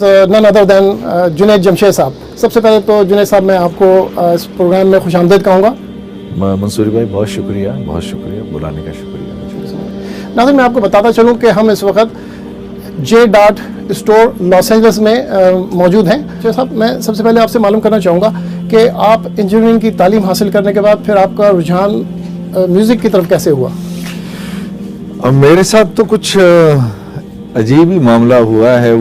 None other than Junaid Jamshed sahab. सबसे पहले तो जुनैद साहब मैं आपको इस प्रोग्राम में खुशामदीद कहूँगा। मंसूरी भाई बहुत शुक्रिया बुलाने का शुक्रिया। नाज़रीन मैं आपको बताता चलूँ कि हम इस वक्त J dot store Los Angeles में मौजूद हैं। जय साहब मैं सबसे पहले आपसे मालूम करना चाहूँगा कि आप इंजीनियरिंग की तालीम हासिल करने के बाद फिर आपका रुझान म्यूज़िक की तरफ कैसे हुआ? अब मेरे साथ तो कुछ अजीब ही मामला हुआ है।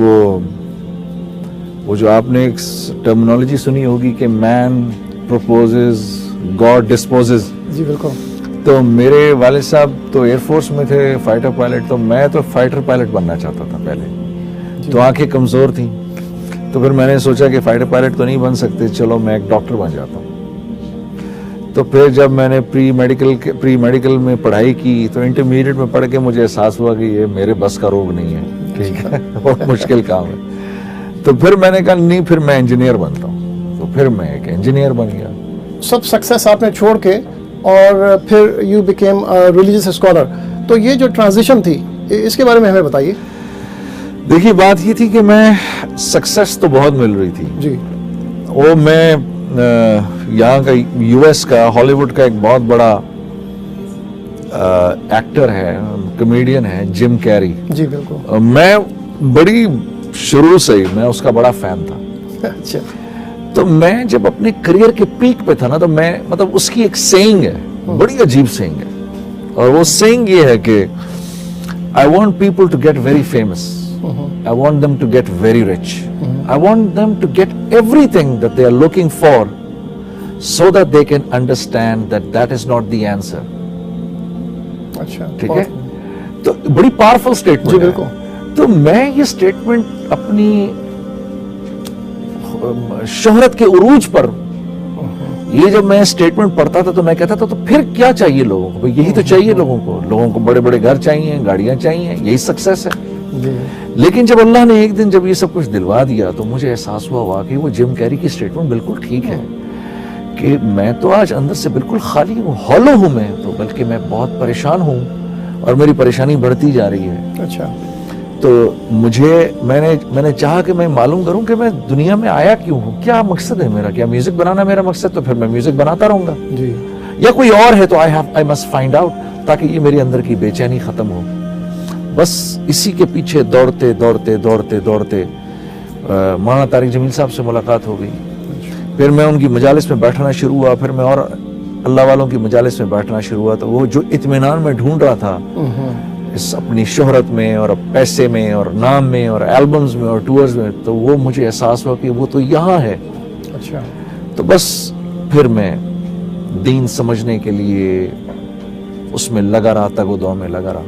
वो जो आपने एक टर्मिनोलॉजी सुनी होगी कि मैन प्रोपोजेज गॉड डिस्पोजेज। जी बिल्कुल। तो मेरे वाले साहब तो एयरफोर्स में थे, फाइटर पायलट। तो मैं तो फाइटर पायलट बनना चाहता था पहले। तो आंखें कमज़ोर थी, तो फिर मैंने सोचा कि फाइटर पायलट तो नहीं बन सकते, चलो मैं एक डॉक्टर बन जाता हूँ। तो फिर जब मैंने प्री मेडिकल में पढ़ाई की तो इंटरमीडिएट में पढ़ के मुझे एहसास हुआ कि ये मेरे बस का रोग नहीं है, ठीक है, बहुत मुश्किल काम है। तो फिर मैंने कहा नहीं, फिर मैं इंजीनियर बनता हूँ। तो फिर मैं एक इंजीनियर बन गया। सब सक्सेस आपने छोड़ के और फिर यू बिकेम रिलीजियस स्कॉलर, तो ये जो ट्रांजिशन थी इसके बारे में हमें बताइए। देखिए बात ये थी कि मैं सक्सेस तो बहुत मिल रही थी जी। वो मैं यहाँ का यूएस का हॉलीवुड का एक बहुत बड़ा एक्टर है, कॉमेडियन है, जिम कैरी। जी बिल्कुल। मैं बड़ी शुरू से ही मैं उसका बड़ा फैन था। अच्छा। तो मैं जब अपने करियर के पीक पे था ना, तो मैं मतलब उसकी एक सेइंग है, बड़ी अजीब सेइंग है, और वो सेइंग ये है कि I want people to get very famous, I want them to get very rich, I want them to get everything that they are looking for, so that they can understand that that is not the answer. अच्छा, ठीक है। तो बड़ी powerful statement जी है। बिल्कुल। तो मैं ये स्टेटमेंट अपनी शोहरत के उरूज पर, ये जब मैं स्टेटमेंट पढ़ता था तो मैं कहता था तो फिर क्या चाहिए लोगों को? यही तो चाहिए लोगों को बड़े बड़े घर चाहिए, गाड़ियां चाहिए, यही सक्सेस है। लेकिन जब अल्लाह ने एक दिन जब ये सब कुछ दिलवा दिया तो मुझे एहसास हुआ वाकई वो जिम कैरी की स्टेटमेंट बिल्कुल ठीक है कि मैं तो आज अंदर से बिल्कुल खाली हूँ, हॉलो हूँ मैं तो, बल्कि मैं बहुत परेशान हूँ और मेरी परेशानी बढ़ती जा रही है। अच्छा। तो मैंने चाहा कि मैं मालूम करूं कि मैं दुनिया में आया क्यों हूं, क्या मकसद है मेरा, क्या म्यूजिक बनाना मेरा मकसद? तो फिर मैं म्यूजिक बनाता रहूंगा जी। या कोई और है तो आई मस्ट फाइंड आउट, ताकि ये मेरे अंदर की बेचैनी खत्म हो। बस इसी के पीछे दौड़ते दौड़ते दौड़ते दौड़ते मौलाना तारिक जमील साहब से मुलाकात हो गई। फिर मैं उनकी मजालिस में बैठना शुरू हुआ, फिर मैं और अल्लाह वालों की मजालिस में बैठना शुरू हुआ। तो वो जो इत्मीनान में ढूंढ रहा था इस अपनी शोहरत में और पैसे में और नाम में और एल्बम्स में और टूर्स में, तो वो मुझे एहसास हुआ कि वो तो यहाँ है। अच्छा। तो बस फिर मैं दीन समझने के लिए उसमें लगा रहा, तगो दो में लगा रहा।